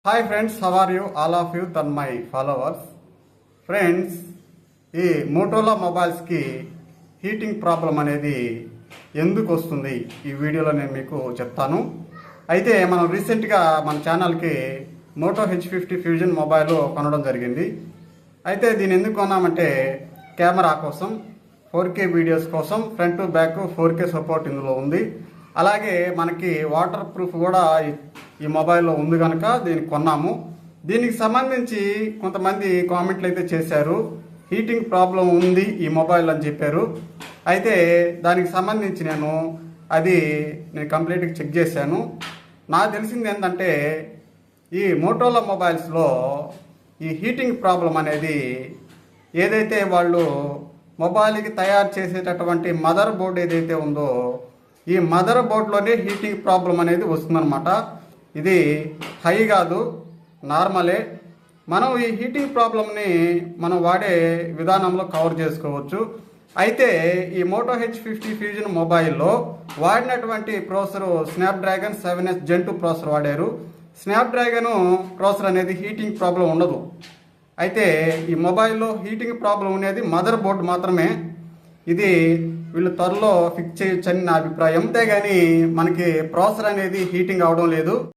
Hi friends, how are you all of you then my followers. Friends, ఈ Motorola మొబైల్స్కి heating problem అనేది ఎందుకు వస్తుంది ఈ వీడియోలో నేను మీకు చెప్తాను. అయితే మనం రీసెంట్గా మన ఛానల్కి మోటో H50 ఫ్యూజన్ మొబైల్ కొనడం జరిగింది. అయితే దీన్ని ఎందుకు కొన్నామంటే కెమెరా కోసం, 4K వీడియోస్ కోసం, front to back 4K support ఇందులో ఉంది. అలాగే మనకి వాటర్ ప్రూఫ్ కూడా ఈ మొబైల్లో ఉంది కనుక దీన్ని కొన్నాము. దీనికి సంబంధించి కొంతమంది కామెంట్లు అయితే చేశారు, హీటింగ్ ప్రాబ్లం ఉంది ఈ మొబైల్ అని చెప్పారు. అయితే దానికి సంబంధించి నేను కంప్లీట్గా చెక్ చేశాను. నాకు తెలిసింది ఏంటంటే ఈ మోటోలా మొబైల్స్లో ఈ హీటింగ్ ప్రాబ్లం అనేది ఏదైతే వాళ్ళు మొబైల్కి తయారు చేసేటటువంటి మదర్ బోర్డు ఏదైతే ఉందో ఈ మదర్ బోర్డులోనే హీటింగ్ ప్రాబ్లం అనేది వస్తుందన్నమాట. ఇది హై కాదు, నార్మలే. మనం ఈ హీటింగ్ ప్రాబ్లమ్ని మనం వాడే విధానంలో కవర్ చేసుకోవచ్చు. అయితే ఈ మోటో H50 ఫ్యూజన్ మొబైల్లో వాడినటువంటి processor Snapdragon 7S Gen 2 processor వాడారు. స్నాప్డ్రాగన్ ప్రాసెసర్ అనేది హీటింగ్ ప్రాబ్లం ఉండదు. అయితే ఈ మొబైల్లో హీటింగ్ ప్రాబ్లం అనేది మదర్ బోర్డు మాత్రమే. ఇది వీళ్ళు త్వరలో ఫిక్స్ చేయొచ్చని నా అభిప్రాయం. అంతేగాని మనకి ప్రాసెసర్ అనేది హీటింగ్ అవడం లేదు.